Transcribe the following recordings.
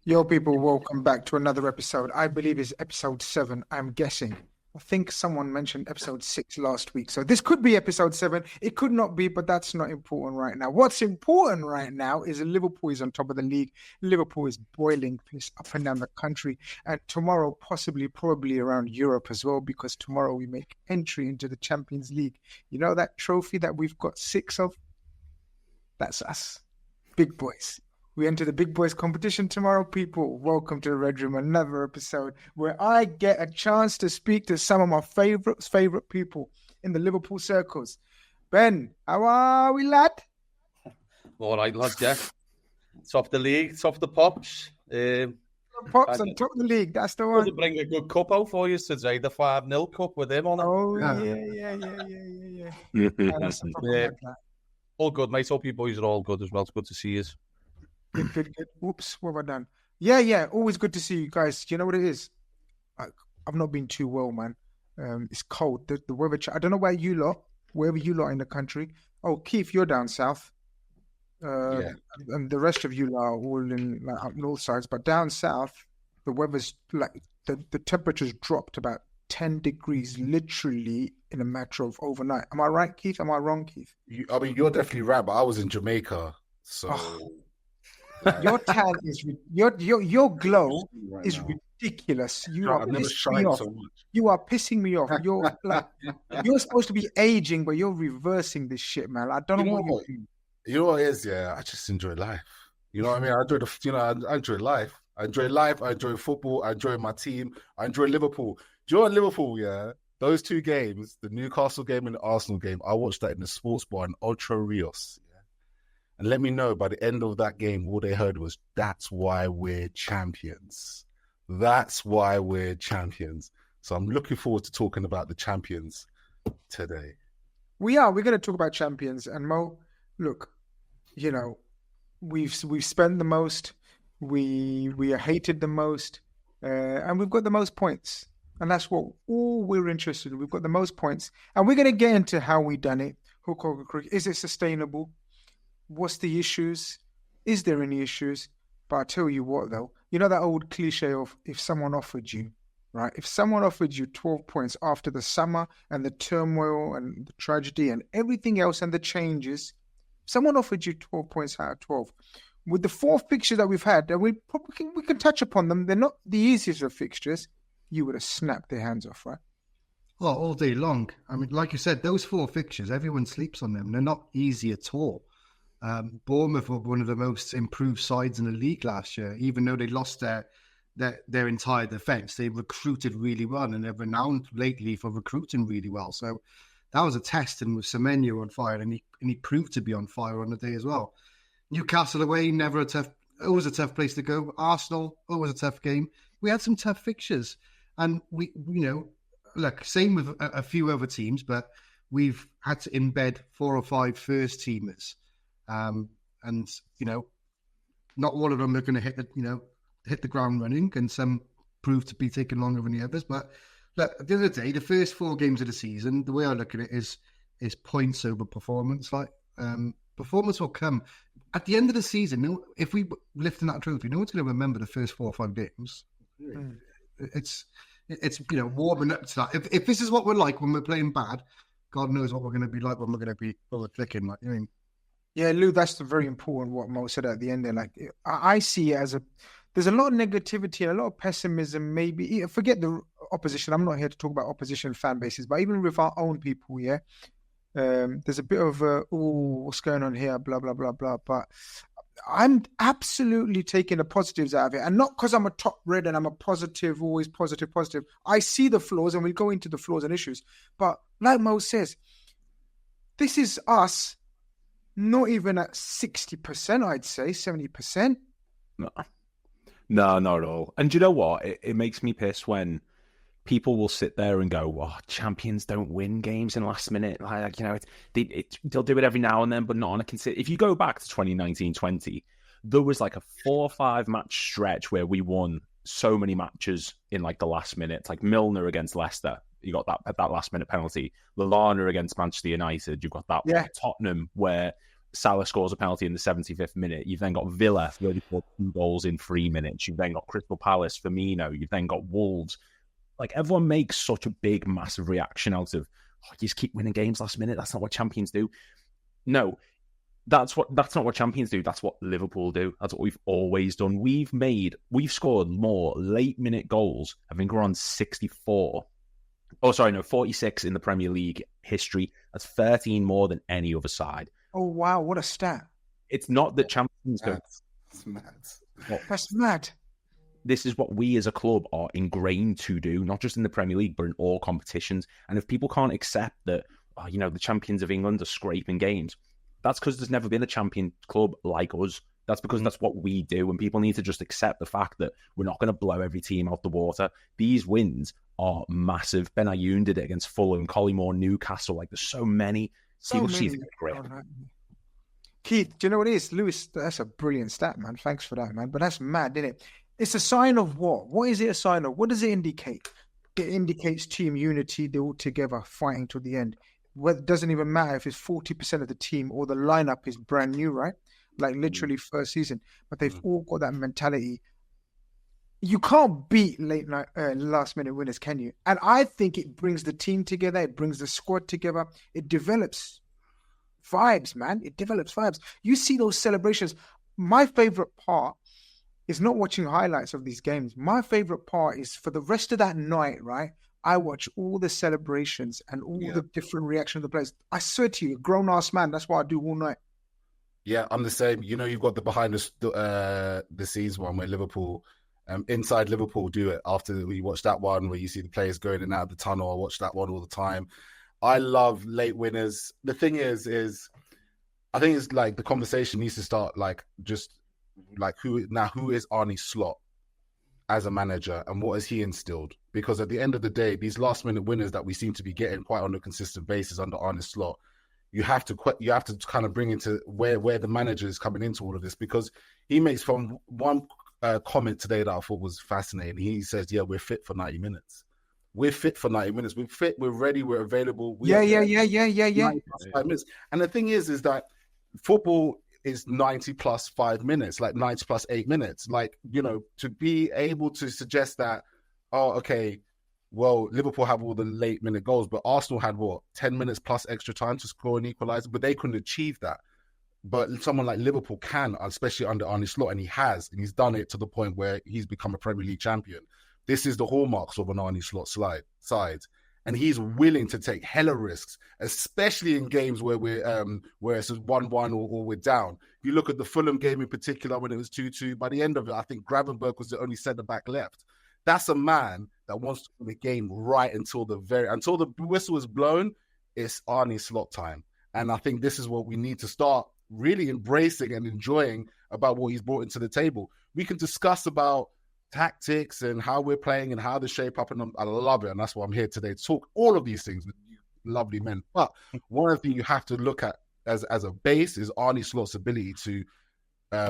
Yo, people, welcome back to another episode. I believe it's episode 7, I'm guessing. I think someone mentioned episode 6 last week. So this could be episode 7. It could not be, but that's not important right now. What's important right now is Liverpool is on top of the league. Liverpool is boiling piss up and down the country. And tomorrow, probably around Europe as well, because tomorrow we make entry into the Champions League. You know that trophy that we've got 6 of? That's us. Big boys. We enter the big boys competition tomorrow, people. Welcome to the Red Room, another episode where I get a chance to speak to some of my favorite people in the Liverpool circles. Ben, how are we, lad? All right, lad, yeah. Top of the league, top of the pops. Pops on top of the league, that's the one. To bring a good cup out for you today, the 5-0 cup with him on it. Oh, yeah. All good, mate. Hope you boys are all good as well. It's good to see you. Good. Whoops, what have I done? Yeah. Always good to see you guys. Do you know what it is? I've not been too well, man. It's cold. The weather. I don't know wherever you lot in the country. Oh, Keith, you're down south. And the rest of you lot are all in like up north sides. But down south, the weather's like the temperature's dropped about 10 degrees literally in a matter of overnight. Am I right, Keith? Am I wrong, Keith? You're definitely right, but I was in Jamaica, so... Oh. Your tan is your glow is ridiculous. I've never shined so much. You are pissing me off. You're supposed to be aging, but you're reversing this shit, man. I don't know what you're doing. You know what it is? Yeah, I just enjoy life. You know what I mean? I enjoy life. I enjoy life. I enjoy football. I enjoy my team. I enjoy Liverpool. Do you know Liverpool? Yeah, those two games, the Newcastle game and the Arsenal game, I watched that in the sports bar in Ultra Rios. And let me know, by the end of that game, all they heard was, that's why we're champions. That's why we're champions. So I'm looking forward to talking about the champions today. We're going to talk about champions. And Mo, look, you know, we've spent the most, we are hated the most, and we've got the most points. And that's what all we're interested in. We've got the most points. And we're going to get into how we done it. Is it sustainable? What's the issues? Is there any issues? But I tell you what, though, you know that old cliche of if someone offered you, right? If someone offered you 12 points after the summer and the turmoil and the tragedy and everything else and the changes, someone offered you 12 points out of 12. With the 4 fixtures that we've had, and we can touch upon them, they're not the easiest of fixtures, you would have snapped their hands off, right? Oh, all day long. I mean, like you said, those 4 fixtures, everyone sleeps on them. They're not easy at all. Bournemouth were one of the most improved sides in the league last year. Even though they lost their entire defence, they recruited really well, and they're renowned lately for recruiting really well. So that was a test, and with Semenyo on fire, and he proved to be on fire on the day as well. Newcastle away, always a tough place to go. Arsenal, always a tough game. We had some tough fixtures, and same with a few other teams, but we've had to embed 4 or 5 first teamers. And not all of them are going to hit the ground running, and some prove to be taking longer than the others. But look, at the end of the day, the first 4 games of the season, the way I look at it is points over performance. Like performance will come at the end of the season. If we lift in that trophy, no one's going to remember the first 4 or 5 games. It's warming up to that. If this is what we're like when we're playing bad, God knows what we're going to be like when we're going to be clicking. Like, you know. Yeah, Lou, that's very important what Mo said at the end there. Like, I see it as there's a lot of negativity and a lot of pessimism, maybe. Forget the opposition. I'm not here to talk about opposition fan bases, but even with our own people, yeah, there's a bit of, what's going on here, blah, blah, blah, blah. But I'm absolutely taking the positives out of it. And not because I'm a top red and I'm a positive, always positive. I see the flaws and we go into the flaws and issues. But like Mo says, this is us. Not even at 60%, I'd say, 70%. No, not at all. And do you know what? It makes me piss when people will sit there and go, "Oh, champions don't win games in last minute." Like, you know, they'll do it every now and then, but not on a consistent. If you go back to 2019-20, there was like a 4 or 5 match stretch where we won so many matches in like the last minute. It's like Milner against Leicester. You got that last minute penalty. Lallana against Manchester United. You've got that one. Tottenham, where Salah scores a penalty in the 75th minute. You've then got Villa, 34 goals in 3 minutes. You've then got Crystal Palace, Firmino. You've then got Wolves. Like, everyone makes such a big, massive reaction out of, you just keep winning games last minute. That's not what champions do. No, that's not what champions do. That's what Liverpool do. That's what we've always done. We've scored more late minute goals. I think we're on 46 in the Premier League history. That's 13 more than any other side. Oh, wow. What a stat. It's not that champions go. That's mad. That's mad. This is what we as a club are ingrained to do, not just in the Premier League, but in all competitions. And if people can't accept that, the champions of England are scraping games, that's because there's never been a champion club like us. That's because that's what we do. And people need to just accept the fact that we're not going to blow every team out the water. These wins are massive. Ben Ayoun did it against Fulham, Collymore, Newcastle. Like, there's so many. Great. Keith, do you know what it is? Lewis, that's a brilliant stat, man. Thanks for that, man. But that's mad, isn't it? It's a sign of what? What is it a sign of? What does it indicate? It indicates team unity. They're all together fighting to the end. Well, it doesn't even matter if it's 40% of the team or the lineup is brand new, right? Like literally first season. But they've all got that mentality. You can't beat last minute winners, can you? And I think it brings the team together. It brings the squad together. It develops vibes, man. It develops vibes. You see those celebrations. My favorite part is not watching highlights of these games. My favorite part is for the rest of that night, right? I watch all the celebrations and all the different reactions of the players. I swear to you, a grown-ass man, that's what I do all night. Yeah, I'm the same. You've got the behind the scenes one where Liverpool, inside Liverpool do it after we watch that one where you see the players going in and out of the tunnel. I watch that one all the time. I love late winners. The thing is I think it's like the conversation needs to start who is Arne Slot as a manager and what has he instilled? Because at the end of the day, these last minute winners that we seem to be getting quite on a consistent basis under Arne Slot, you have to kind of bring into where the manager is coming into all of this, because he makes from one comment today that I thought was fascinating. He says, "Yeah, we're fit for 90 minutes. We're fit for 90 minutes. We're fit. We're ready. We're available." Yeah. 5 minutes. And the thing is that football is 90 plus 5 minutes, like 90 plus 8 minutes. Like, to be able to suggest that, Liverpool have all the late minute goals, but Arsenal had 10 minutes plus extra time to score an equalizer, but they couldn't achieve that. But someone like Liverpool can, especially under Arne Slot, and he's done it to the point where he's become a Premier League champion. This is the hallmarks of an Arne Slot side. And he's willing to take hella risks, especially in games where where it's 1-1 or we're down. You look at the Fulham game in particular when it was 2-2. By the end of it, I think Gravenberch was the only centre-back left. That's a man that wants to win the game right until the whistle is blown. It's Arne Slot time. And I think this is what we need to start really embracing and enjoying about what he's brought into the table. We can discuss about tactics and how we're playing and how to shape up, and I love it, and that's why I'm here today to talk all of these things with you lovely men. But one of the things you have to look at as a base is Arne Slot's ability to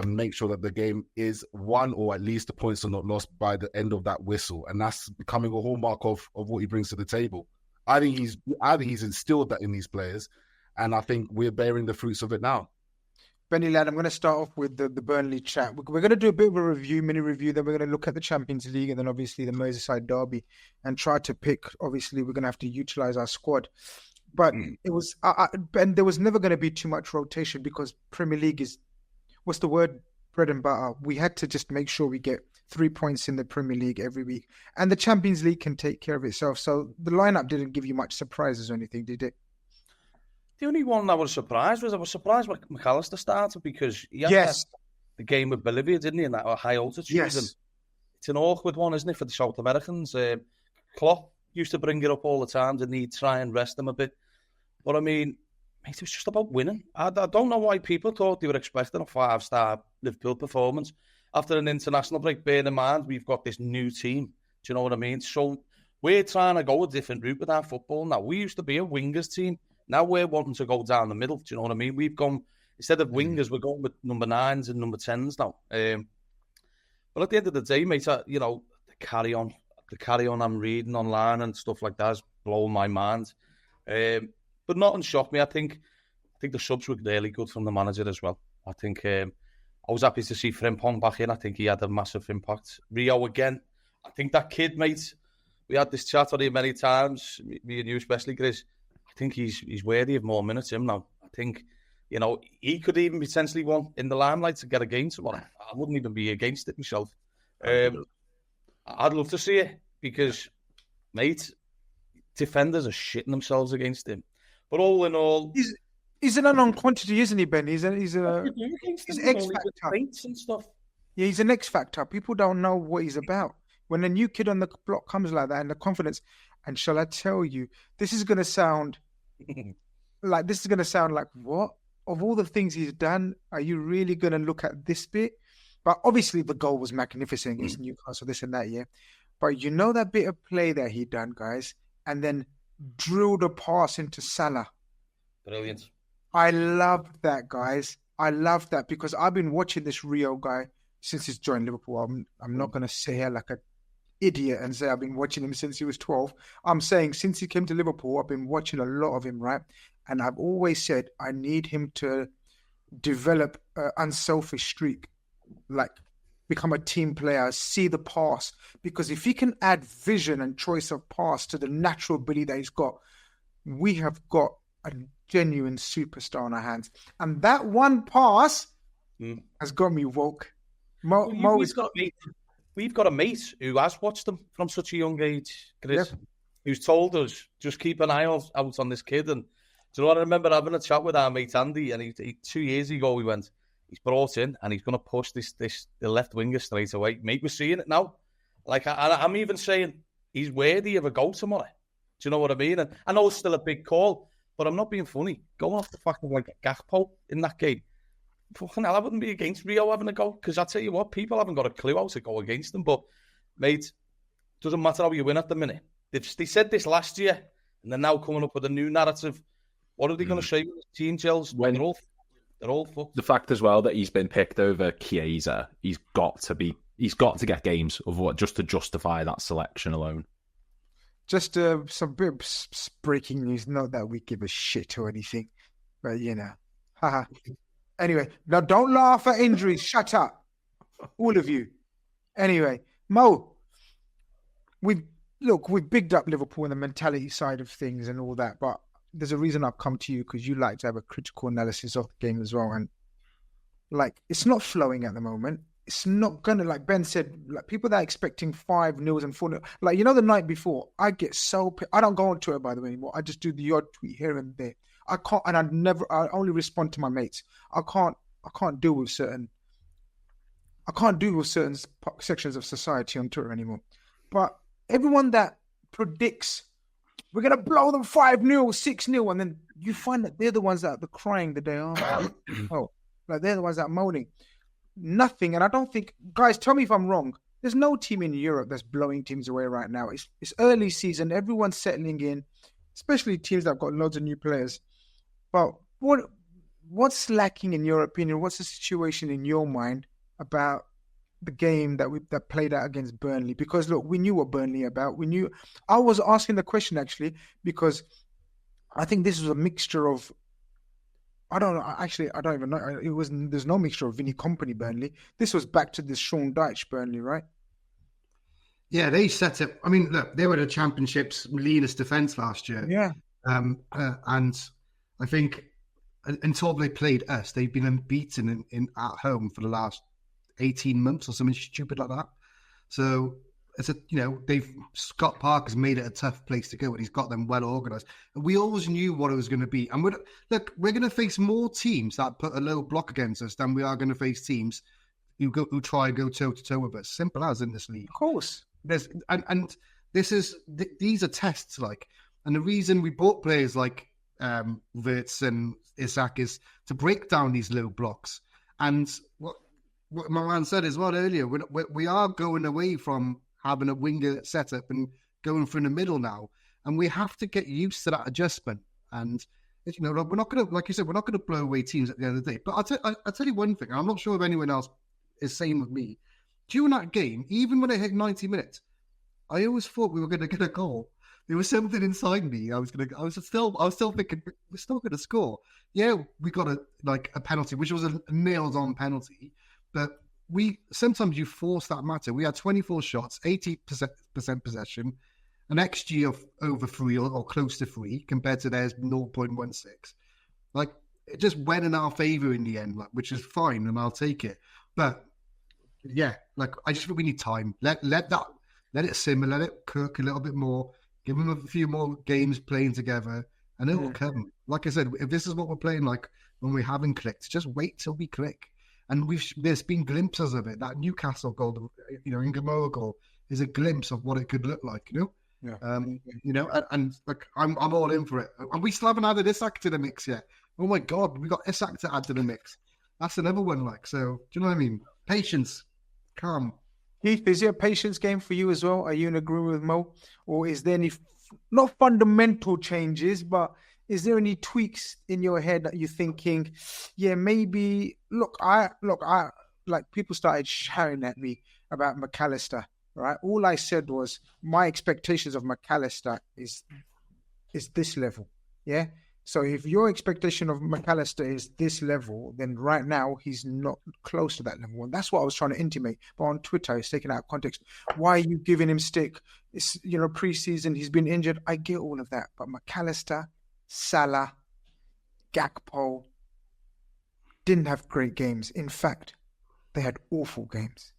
make sure that the game is won, or at least the points are not lost by the end of that whistle, and that's becoming a hallmark of what he brings to the table. I think he's instilled that in these players, and I think we're bearing the fruits of it now. Benny lad, I'm going to start off with the Burnley chat. We're going to do a bit of a mini review. Then we're going to look at the Champions League and then obviously the Merseyside derby and try to pick. Obviously, we're going to have to utilize our squad. But it was, and there was never going to be too much rotation because Premier League is, what's the word? Bread and butter. We had to just make sure we get 3 points in the Premier League every week. And the Champions League can take care of itself. So the lineup didn't give you much surprises or anything, did it? The only one I was surprised with McAllister started because he had the game with Bolivia, didn't he, in that high altitude. Yes. And it's an awkward one, isn't it, for the South Americans? Klopp used to bring it up all the time, didn't he, try and rest them a bit. But I mean, mate, it was just about winning. I don't know why people thought they were expecting a 5-star Liverpool performance after an international break. Bear in mind, we've got this new team. Do you know what I mean? So we're trying to go a different route with our football now. We used to be a wingers team. Now we're wanting to go down the middle. Do you know what I mean? We've gone, instead of wingers, we're going with number 9s and number 10s now. But at the end of the day, mate, the carry on I'm reading online and stuff like that is blowing my mind. But nothing shocked me. I think I think the subs were really good from the manager as well. I think I was happy to see Frimpong back in. I think he had a massive impact. Rio again. I think that kid, mate, we had this chat on here many times, me and you especially, Grizz. I think he's worthy of more minutes, him now. I think, you know, he could even potentially want in the limelight to get a game tomorrow. I wouldn't even be against it myself. I'd love to see it because, mate, defenders are shitting themselves against him. But all in all... He's an unknown quantity, isn't he, Ben? He's X factor. And stuff. Yeah, he's an X factor. People don't know what he's about. When a new kid on the block comes like that and the confidence, and shall I tell you, this is going to sound like what? Of all the things he's done, are you really going to look at this bit? But obviously the goal was magnificent against Newcastle, this and that, yeah. But you know that bit of play that he done, guys, and then drilled a pass into Salah. Brilliant. I loved that, guys. I loved that because I've been watching this Rio guy since he's joined Liverpool. I'm not going to sit here like an idiot and say I've been watching him since he was 12. I'm saying since he came to Liverpool, I've been watching a lot of him, right? And I've always said I need him to develop an unselfish streak, like become a team player, see the pass. Because if he can add vision and choice of pass to the natural ability that he's got, we have got a genuine superstar on our hands. And that one pass has got me woke. We've got a mate who has watched them from such a young age, Chris, who's told us, just keep an eye out on this kid. And do you know what? I remember having a chat with our mate Andy, and he 2 years ago we went, he's brought in and he's going to push the left winger straight away. Mate, we're seeing it now. Like, I'm even saying he's worthy of a goal tomorrow. Do you know what I mean? And I know it's still a big call, but I'm not being funny. Going off the fact of like Gakpo in that game, fucking hell, I wouldn't be against Rio having a go, because I tell you what, people haven't got a clue how to go against them. But, mate, doesn't matter how you win at the minute. They said this last year, and they're now coming up with a new narrative. What are they going to say when the team gels? They're all fucked. The fact as well that he's been picked over Chiesa, he's got to get games of what just to justify that selection alone. Just some bit of breaking news. Not that we give a shit or anything, but you know, haha. Anyway, now don't laugh at injuries. Shut up, all of you. Anyway, Mo, we've bigged up Liverpool and the mentality side of things and all that, but there's a reason I've come to you, because you like to have a critical analysis of the game as well. And like, it's not flowing at the moment. It's not gonna, like Ben said, like people that are expecting 5-0 and 4-0. Like, you know, the night before, I get so I don't go on Twitter, by the way, anymore. I just do the odd tweet here and there. I can't, and I only respond to my mates. I can't deal with certain sections of society on Twitter anymore. But everyone that predicts we're going to blow them 5-0, 6-0, and then you find that they're the ones that are crying the day after. Like they're the ones that are moaning. Nothing, and I don't think, guys, tell me if I'm wrong. There's no team in Europe that's blowing teams away right now. It's early season. Everyone's settling in, especially teams that have got loads of new players. But what's lacking in your opinion? What's the situation in your mind about the game that played out against Burnley? Because look, we knew what Burnley about. I was asking the question actually because I think this was a mixture of, I don't even know. There's no mixture of Vinny Kompany Burnley. This was back to this Sean Dyche Burnley, right? Yeah, they set up. I mean, look, they were the Championship's leanest defence last year. Yeah. And I think until they played us, they've been unbeaten in at home for the last 18 months or something stupid like that. So Scott Parker's made it a tough place to go, and he's got them well organised. And we always knew what it was going to be. And we're going to face more teams that put a low block against us than we are going to face teams who try and go toe to toe with us. Simple as in this league. Of course. These are tests, like, and the reason we bought players like Wirtz and Isak is to break down these low blocks. And what my man said as well earlier, we are going away from having a winger set up and going through the middle now, and we have to get used to that adjustment. And we're not going to, like you said, we're not going to blow away teams at the end of the day. But I'll tell you one thing. I'm not sure if anyone else is same with me. During that game, even when it hit 90 minutes, I always thought we were going to get a goal there was something inside me. I was still thinking we're still gonna score. Yeah, we got a penalty, which was a nailed on penalty, but sometimes you force that matter. We had 24 shots, 80% possession, an XG of over 3 or close to 3 compared to theirs 0.16. Like, it just went in our favour in the end, which is fine, and I'll take it. But yeah, I just think we need time. Let it simmer, let it cook a little bit more. Give them a few more games playing together, and it will come. Like I said, if this is what we're playing like when we haven't clicked, just wait till we click. And there's been glimpses of it. That Newcastle goal, Ingamora goal, is a glimpse of what it could look like. Yeah. And I'm all in for it. And we still haven't added Isak to the mix yet. Oh my God, we got Isak to add to the mix. That's another one. So do you know what I mean? Patience, calm. Heath, is it a patience game for you as well? Are you in agreement with Mo, or is there any not fundamental changes, but is there any tweaks in your head that you're thinking, yeah, maybe? Look, I like people started shouting at me about McAllister, right? All I said was my expectations of McAllister is this level, yeah. So if your expectation of McAllister is this level, then right now he's not close to that level. And that's what I was trying to intimate. But on Twitter, it's taken out of context. Why are you giving him stick? It's, pre-season, he's been injured. I get all of that. But McAllister, Salah, Gakpo didn't have great games. In fact, they had awful games.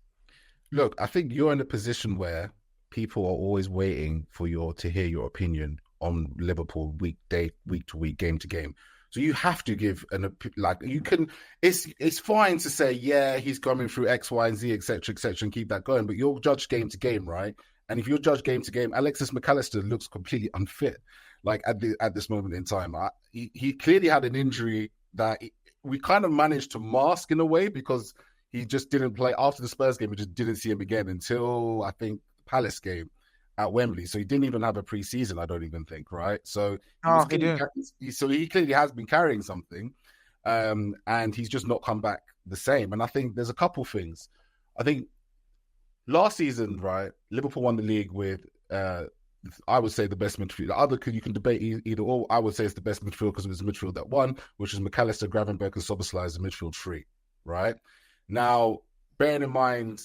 Look, I think you're in a position where people are always waiting for to hear your opinion on Liverpool week to week, game to game. So you have to give it's fine to say, yeah, he's coming through X, Y, and Z, etc., and keep that going, but you'll judge game to game, right? And if you're judge game to game, Alexis McAllister looks completely unfit, at this moment in time. He clearly had an injury that we kind of managed to mask in a way, because he just didn't play after the Spurs game. We just didn't see him again until, I think, the Palace game at Wembley. So he didn't even have a pre-season, I don't even think, right? So he clearly has been carrying something, and he's just not come back the same. And I think there's a couple things. I think last season, right, Liverpool won the league with, I would say, the best midfield. You can debate either or. I would say it's the best midfield because it was the midfield that won, which is McAllister, Gravenberch, and Szoboszlai as the midfield three, right? Now, bearing in mind,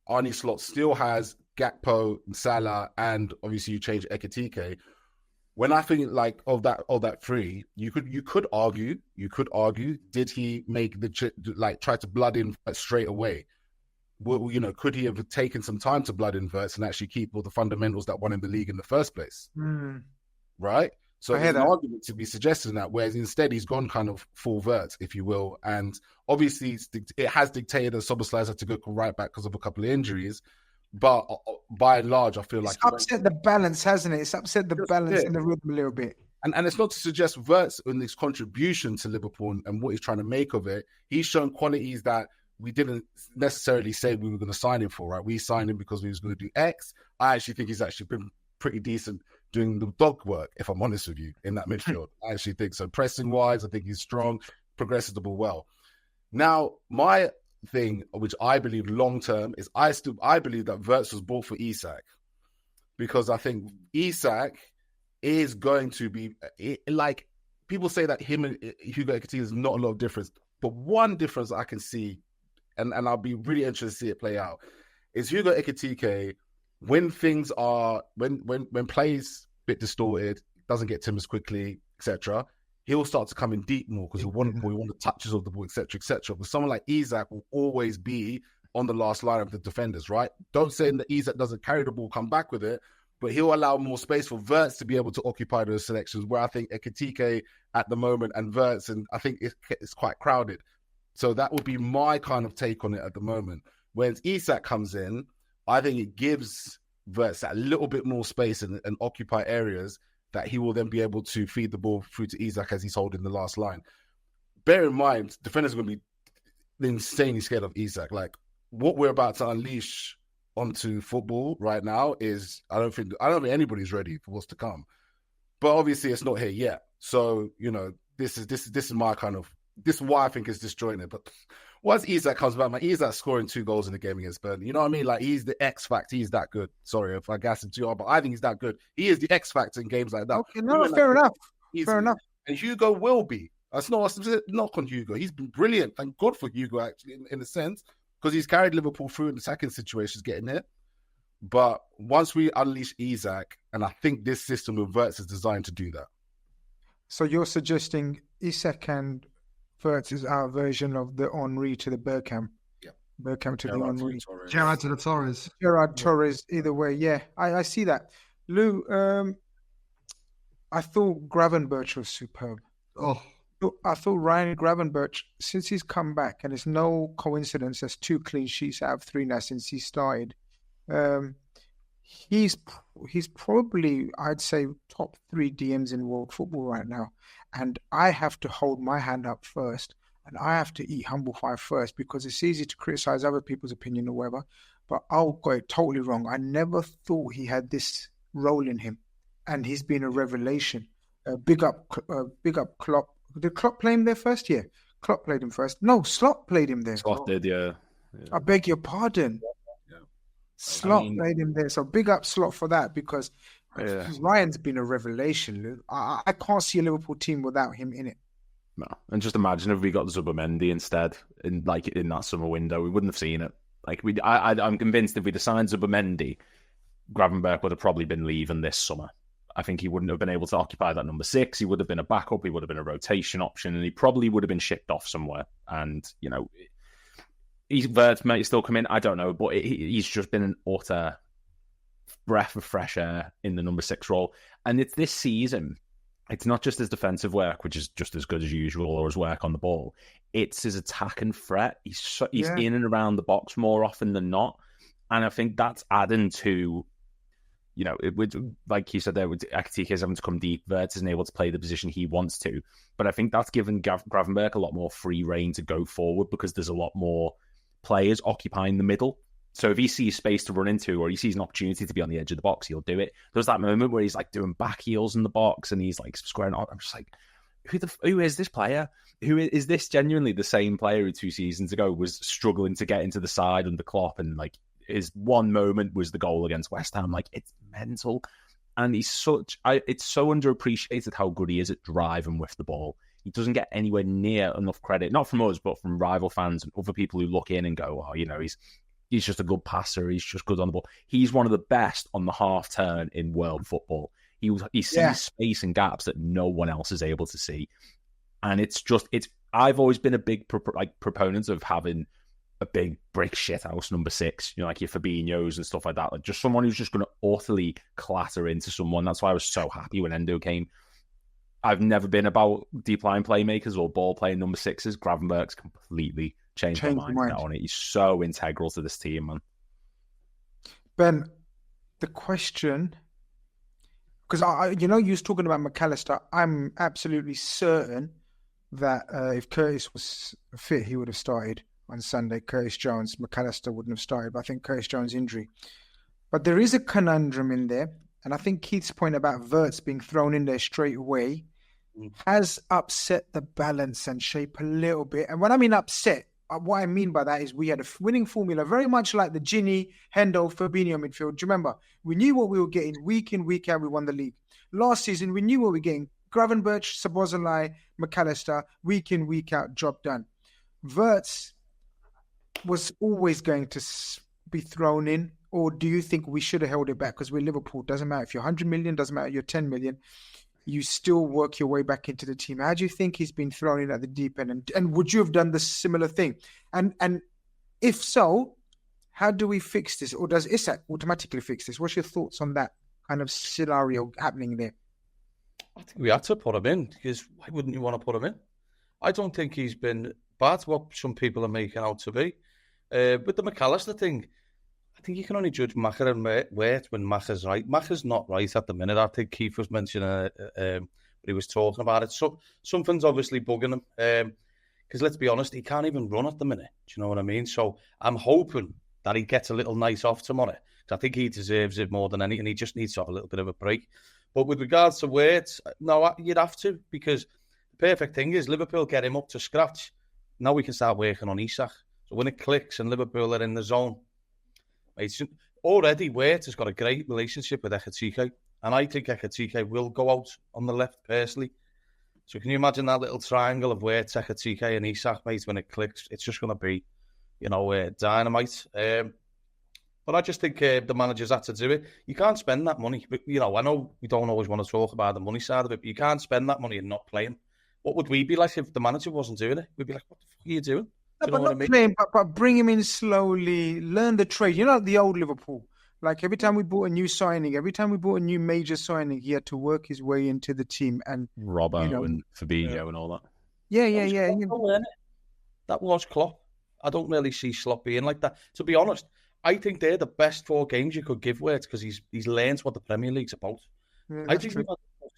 Arne Slot still has Gakpo, Salah, and obviously you change Ekitike. When I think of that three, you could argue, did he make try to blood in straight away? Well, could he have taken some time to blood invert and actually keep all the fundamentals that won him the league in the first place? Right? So there's an argument to be suggested in that, whereas instead he's gone kind of full vert, if you will. And obviously it has dictated that Szoboszlai had to go right back because of a couple of injuries. But by and large, I feel like it's upset the balance, hasn't it? It's upset the balance in the rhythm a little bit. And it's not to suggest Wirtz in his contribution to Liverpool and what he's trying to make of it. He's shown qualities that we didn't necessarily say we were going to sign him for, right? We signed him because we was going to do X. I actually think he's actually been pretty decent doing the dog work, if I'm honest with you, in that midfield. I actually think so. Pressing-wise, I think he's strong, progresses the ball well. Now, my thing, which I believe long-term, is I believe that Wirtz was bought for Isak, because I think Isak is going to be, people say that him and Hugo Ekitike is not a lot of difference, but one difference I can see, and I'll be really interested to see it play out, is Hugo Ekitike, when things are, when plays a bit distorted, doesn't get Tim as quickly, etc., he'll start to come in deep more because he'll want the touches of the ball, etc., etc. But someone like Isak will always be on the last line of the defenders, right? Don't say that Isak doesn't carry the ball, come back with it, but he'll allow more space for Wirtz to be able to occupy those selections, where I think Ekitike at the moment and Wirtz, and I think it's quite crowded. So that would be my kind of take on it at the moment. When Isak comes in, I think it gives Wirtz a little bit more space and occupy areas that he will then be able to feed the ball through to Isak as he's holding the last line. Bear in mind, defenders are going to be insanely scared of Isak. Like, what we're about to unleash onto football right now is, I don't think anybody's ready for what's to come. But obviously, it's not here yet. So, this is my kind of, this is why I think it's disjointed. But once Isak comes back, man, Isak's scoring 2 goals in the game against Burnley. You know what I mean? Like, he's the X factor. He's that good. Sorry if I gas him too hard, but I think he's that good. He is the X factor in games like that. Okay, no, fair enough. Easily. Fair enough. And Hugo will be. That's not a knock on Hugo. He's been brilliant. Thank God for Hugo, actually, in a sense, because he's carried Liverpool through in the second situations, getting it. But once we unleash Isak, and I think this system with Wirtz is designed to do that. So you're suggesting Isak and Wirtz is our version of the Henry to the Bergkamp? Yeah. Bergkamp to the Henry. Gerrard to the Torres. Gerrard Torres, either way. Yeah, I see that. Lou, I thought Gravenberch was superb. Oh, I thought Ryan Gravenberch, since he's come back, and it's no coincidence, there's 2 clean sheets out of 3 now since he started. He's probably, I'd say, top 3 DMs in world football right now. And I have to hold my hand up first, and I have to eat humble pie first, because it's easy to criticize other people's opinion or whatever. But I'll go it totally wrong. I never thought he had this role in him, and he's been a revelation. Big up Klopp. Did Klopp play him there first? Yeah, Klopp played him first. No, Slot played him there. Slot did, yeah. I beg your pardon. Yeah. Slot played him there. So big up Slot for that, because Ryan's been a revelation, Lou. I can't see a Liverpool team without him in it. No. And just imagine if we got Zubimendi instead in that summer window, we wouldn't have seen it. Like I'm convinced if we'd assigned Zubimendi, Gravenberch would have probably been leaving this summer. I think he wouldn't have been able to occupy that number 6. He would have been a backup. He would have been a rotation option, and he probably would have been shipped off somewhere. And, you know, Wirtz might still come in. I don't know, but he's just been an utter breath of fresh air in the number 6 role. And it's this season. It's not just his defensive work, which is just as good as usual, or his work on the ball. It's his attack and threat. He's in and around the box more often than not. And I think that's adding to, you know, it would, like you said there, with Ekitike having to come deep, Wirtz isn't able to play the position he wants to. But I think that's given Gravenberch a lot more free reign to go forward, because there's a lot more players occupying the middle. So if he sees space to run into, or he sees an opportunity to be on the edge of the box, he'll do it. There's that moment where he's like doing back heels in the box, and he's like squaring off. I'm just like, who is this player? Who is this? Genuinely the same player who 2 seasons ago was struggling to get into the side under Klopp, and like his one moment was the goal against West Ham. Like, it's mental. And he's it's so underappreciated how good he is at driving with the ball. He doesn't get anywhere near enough credit, not from us, but from rival fans and other people who look in and go, oh, you know, he's just a good passer. He's just good on the ball. He's one of the best on the half turn in world football. He sees space and gaps that no one else is able to see. And I've always been a big proponent of having a big brick shithouse number 6, you know, like your Fabinho's and stuff like that. Like, just someone who's just going to utterly clatter into someone. That's why I was so happy when Endo came. I've never been about deep line playmakers or ball playing number 6s. Gravenberch's completely changed my mind on it. He's so integral to this team, man. Ben, the question, because you was talking about McAllister. I'm absolutely certain that if Curtis was fit, he would have started on Sunday. Curtis Jones, McAllister wouldn't have started, but I think Curtis Jones' injury. But there is a conundrum in there, and I think Keith's point about Wirtz being thrown in there straight away has upset the balance and shape a little bit. And when I mean upset, what I mean by that is we had a winning formula, very much like the Gini, Hendo, Fabinho midfield. Do you remember? We knew what we were getting week in, week out. We won the league. Last season, we knew what we were getting. Gravenberch, Szoboszlai, McAllister, week in, week out, job done. Wirtz was always going to be thrown in, or do you think we should have held it back because we're Liverpool? Doesn't matter if you're 100 million, doesn't matter if you're 10 million, you still work your way back into the team. How do you think he's been thrown in at the deep end? And would you have done the similar thing? And if so, how do we fix this? Or does Isak automatically fix this? What's your thoughts on that kind of scenario happening there? I think we had to put him in, because why wouldn't you want to put him in? I don't think he's been bad, what some people are making out to be. With the McAllister thing, I think you can only judge Macher and Wirtz when Macher's right. Macher's not right at the minute. I think Keith was mentioning when he was talking about it. So something's obviously bugging him. Because let's be honest, he can't even run at the minute. Do you know what I mean? So I'm hoping that he gets a little night off tomorrow. Because I think he deserves it more than anything. He just needs to have a little bit of a break. But with regards to Wirtz, no, you'd have to. Because the perfect thing is Liverpool get him up to scratch. now we can start working on Isak. So when it clicks and Liverpool are in the zone, it's already Wirtz has got a great relationship with Ekitike, and I think Ekitike will go out on the left personally. So can you imagine that little triangle of Wirtz, Ekitike and Isak, mate, when it clicks? It's just going to be, dynamite. But I just think the managers had to do it. You can't spend that money. But, I know we don't always want to talk about the money side of it, but you can't spend that money and not play him. What would we be like if the manager wasn't doing it? We'd be like, what the fuck are you doing? No, but not playing, but bring him in slowly, learn the trade. The old Liverpool. Like every time we bought a new signing, every time we bought a new major signing, he had to work his way into the team. And Robbo and Fabinho and all that. Yeah. That was Klopp. I don't really see Klopp being like that. To be honest, I think they're the best 4 games you could give Wirtz because he's learned what the Premier League's about. Yeah, I think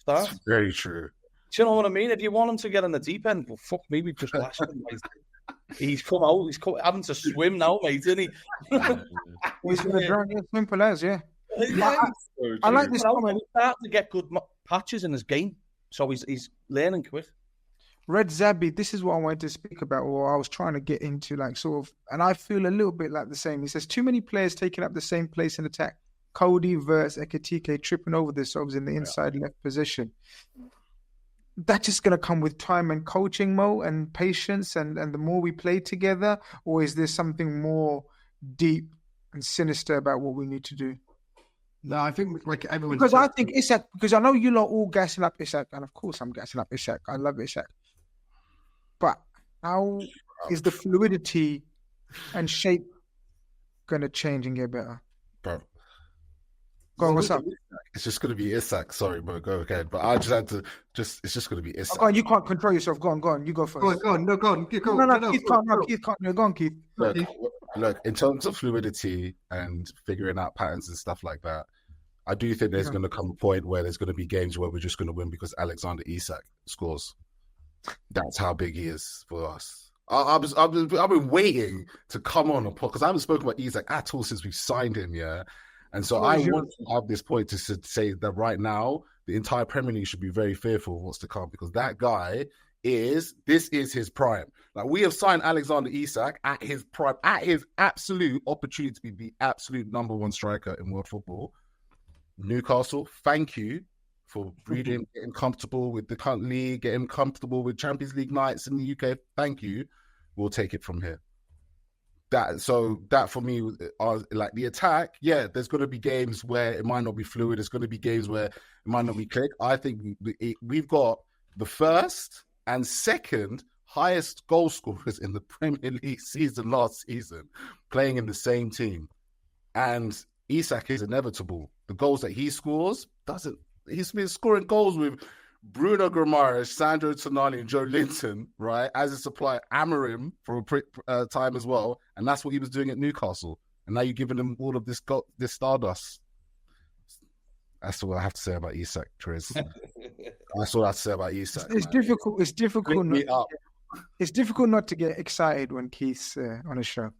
that's very true. Do you know what I mean? If you want him to get in the deep end, well, fuck me, we've just lashed him. He's come out. He's having to swim now, mate, isn't he? He's going to drown. Simple as, yeah. I like this comment. He's starting to get good patches in his game, so he's learning quick. Red Zabby, this is what I wanted to speak about, or I was trying to get into, and I feel a little bit like the same. He says, too many players taking up the same place in attack. Cody, Wirtz, Ekitike tripping over themselves in the inside left position. That's just going to come with time and coaching, Mo, and patience, and the more we play together, or is there something more deep and sinister about what we need to do? No, I think like everyone. Because I think Isak, because I know you lot all gassing up Isak, and of course I'm gassing up Isak. I love Isak. But how is the fluidity and shape going to change and get better? Bro. Go on, what's up? It's just going to be Isak. Sorry, bro. Go ahead. But I just had to it's just going to be Isak. Go on, you can't control yourself. Go on. You go first. Go on. No, Keith can't. Keith can't. No, go on, Keith. Look, in terms of fluidity and figuring out patterns and stuff like that, I do think there's going to come a point where there's going to be games where we're just going to win because Alexander Isak scores. That's how big he is for us. I've been waiting to come on a pod because I haven't spoken about Isak at all since we signed him, yeah. And so I want to have this point to say that right now, the entire Premier League should be very fearful of what's to come because that guy this is his prime. Like we have signed Alexander Isak at his prime, at his absolute opportunity to be the absolute number 1 striker in world football. Newcastle, thank you for breeding, getting comfortable with the league, getting comfortable with Champions League nights in the UK. Thank you. We'll take it from here. That for me, like the attack, yeah, there's going to be games where it might not be fluid. There's going to be games where it might not be click. I think we've got the first and second highest goal scorers in the Premier League season last season playing in the same team. And Isak is inevitable. The goals that he scores, he's been scoring goals with Bruno Guimaraes, Sandro Tonali, and Joe Linton, right? As a supplier, Amorim for a time as well, and that's what he was doing at Newcastle. And now you're giving him all of this stardust. That's what I have to say about Isak, Triz. That's what I have to say about Isak. It's difficult. It's difficult. It's difficult not to get excited when Keith's on a show,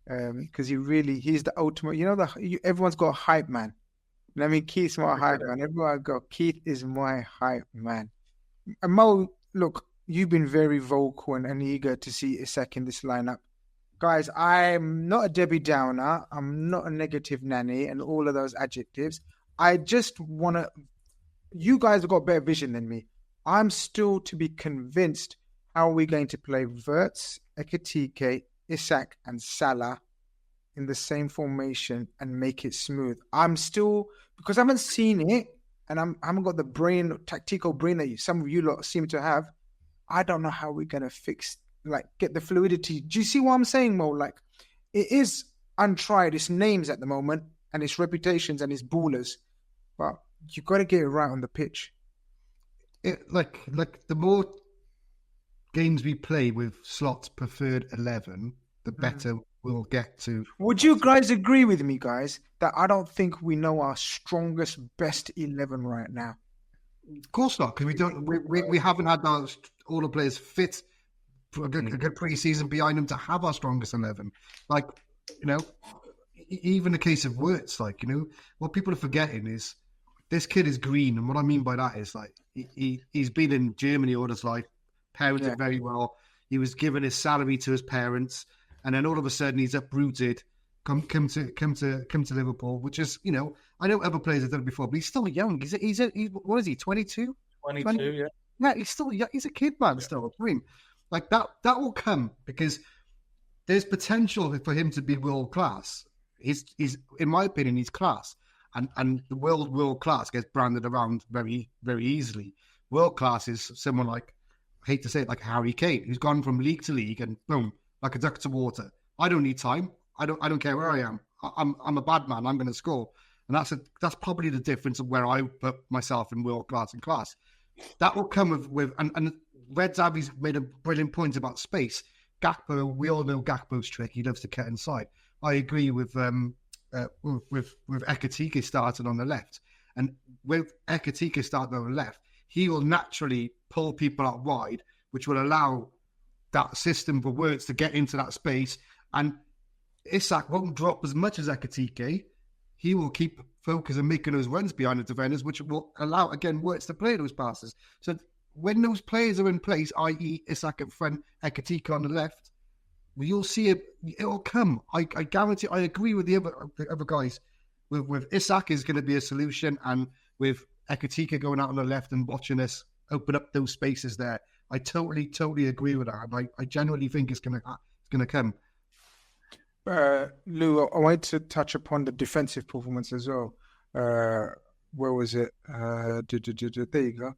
because he's the ultimate. Everyone's got a hype man. I mean, Keith's my hype man. Everywhere I go, Keith is my hype man. And Mo, look, you've been very vocal and eager to see Isak in this lineup. Guys, I'm not a Debbie Downer. I'm not a negative nanny and all of those adjectives. I just want to... You guys have got better vision than me. I'm still to be convinced how are we going to play Wirtz, Ekitike, Isak and Salah in the same formation and make it smooth. I'm still, because I haven't seen it and I haven't got the tactical brain that some of you lot seem to have. I don't know how we're going to get the fluidity. Do you see what I'm saying, Mo? Like, it is untried. It's names at the moment and it's reputations and it's ballers. But you got to get it right on the pitch. Like the more games we play with Slot's preferred 11, the better we'll get to. Would you guys agree with me, guys, that I don't think we know our strongest, best 11 right now? Of course not, because we haven't had all the players fit for a good pre-season behind them to have our strongest 11. Like, even the case of Wirtz, what people are forgetting is this kid is green, and what I mean by that is he's been in Germany all his life, parented very well. He was given his salary to his parents, and then all of a sudden he's uprooted, come to Liverpool, which is, you know, I know other players have done it before, but he's still young. He's what is he, 22? 22, yeah. Yeah, he's still young. He's a kid, man, still a dream. Like that will come because there's potential for him to be world class. He's in my opinion, he's class. And the world class gets branded around very, very easily. World class is someone like, I hate to say it, like Harry Kane, who's gone from league to league and boom, like a duck to water. I don't need time. I don't care where I am. I'm a bad man. I'm going to score. And that's probably the difference of where I put myself in world class and class. That will come with and Red Zabby's made a brilliant point about space. Gakpo, we all know Gakpo's trick. He loves to cut inside. I agree with Ekatike starting on the left. And with Ekatike starting on the left, he will naturally pull people out wide, which will allow that system for Wirtz to get into that space. And Isak won't drop as much as Ekatike. He will keep focus and making those runs behind the defenders, which will allow, again, Wirtz to play those passes. So when those players are in place, i.e. Isak up front, Ekatike on the left, you'll see it'll come. I guarantee. I agree with the other guys. With Isak is going to be a solution, and with Ekatike going out on the left and watching us open up those spaces there, I totally agree with that. And I genuinely think it's going to come. Lou, I wanted to touch upon the defensive performance as well. Where was it? There you go.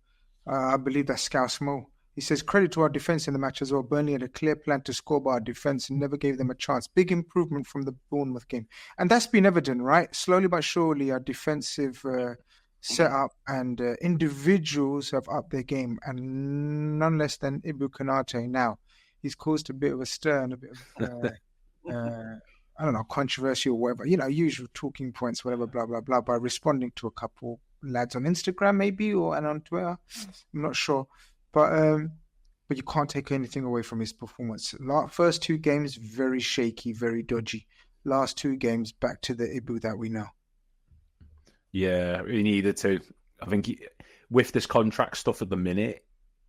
I believe that's Scouse Mo. He says, credit to our defence in the match as well. Burnley had a clear plan to score by our defence and never gave them a chance. Big improvement from the Bournemouth game. And that's been evident, right? Slowly but surely, our defensive setup and individuals have upped their game. And none less than Ibu Konate now. He's caused a bit of a stir and a bit of, I don't know, controversy or whatever. You know, usual talking points, whatever, blah, blah, blah, by responding to a couple lads on Instagram maybe and on Twitter. I'm not sure. But you can't take anything away from his performance. First two games, very shaky, very dodgy. Last two games, back to the Ibu that we know. Yeah, he needed to. I think with this contract stuff at the minute,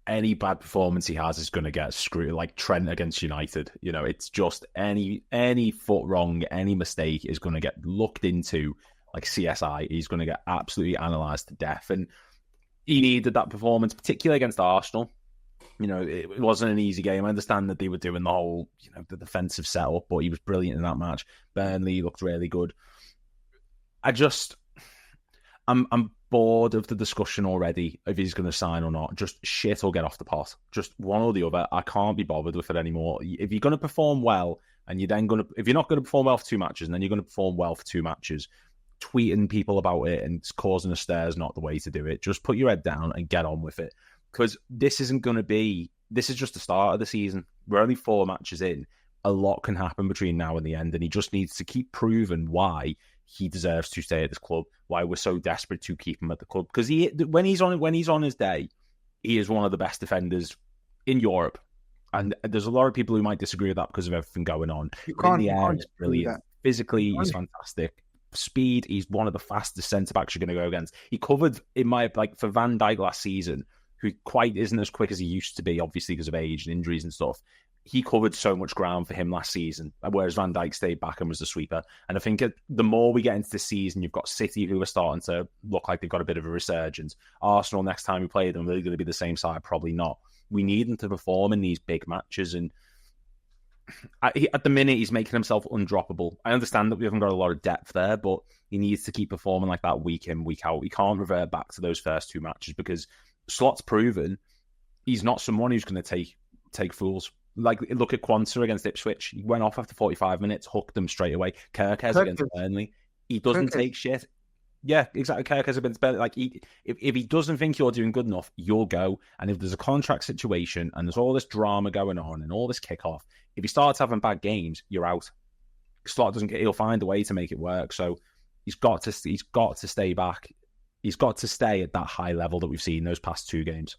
any bad performance he has is going to get screwed, like Trent against United. You know, it's just any foot wrong, any mistake is going to get looked into like CSI. He's going to get absolutely analysed to death. And he needed that performance, particularly against Arsenal. You know, it wasn't an easy game. I understand that they were doing the whole, you know, the defensive setup, but he was brilliant in that match. Burnley looked really good. I'm bored of the discussion already if he's going to sign or not. Just shit or get off the pot. Just one or the other. I can't be bothered with it anymore. If you're going to perform well, and if you're not going to perform well for 2 matches, and then you're going to perform well for 2 matches, tweeting people about it and causing a stir is not the way to do it. Just put your head down and get on with it. Because this is just the start of the season. We're only 4 matches in. A lot can happen between now and the end, and he just needs to keep proving why he deserves to stay at this club, why we're so desperate to keep him at the club. Because when he's on his day, he is one of the best defenders in Europe. And there's a lot of people who might disagree with that because of everything going on. He's brilliant. Physically, he's fantastic. Speed, he's one of the fastest centre-backs you're going to go against. He covered, for Van Dijk last season, who quite isn't as quick as he used to be, obviously because of age and injuries and stuff. He covered so much ground for him last season, whereas Van Dijk stayed back and was the sweeper. And I think the more we get into this season, you've got City who are starting to look like they've got a bit of a resurgence. Arsenal, next time we play them, they're going to be the same side? Probably not. We need them to perform in these big matches. And at the minute, he's making himself undroppable. I understand that we haven't got a lot of depth there, but he needs to keep performing like that week in, week out. He can't revert back to those first 2 matches because Slot's proven he's not someone who's going to take fools. Like, look at Quansah against Ipswich. He went off after 45 minutes, hooked them straight away. Kirkes against Burnley. He doesn't take shit. Yeah, exactly. Kirkes against Burnley. Like, if he doesn't think you're doing good enough, you'll go. And if there's a contract situation and there's all this drama going on and all this kickoff, if he starts having bad games, you're out. Slot he'll find a way to make it work. So he's got to stay back. He's got to stay at that high level that we've seen those past 2 games.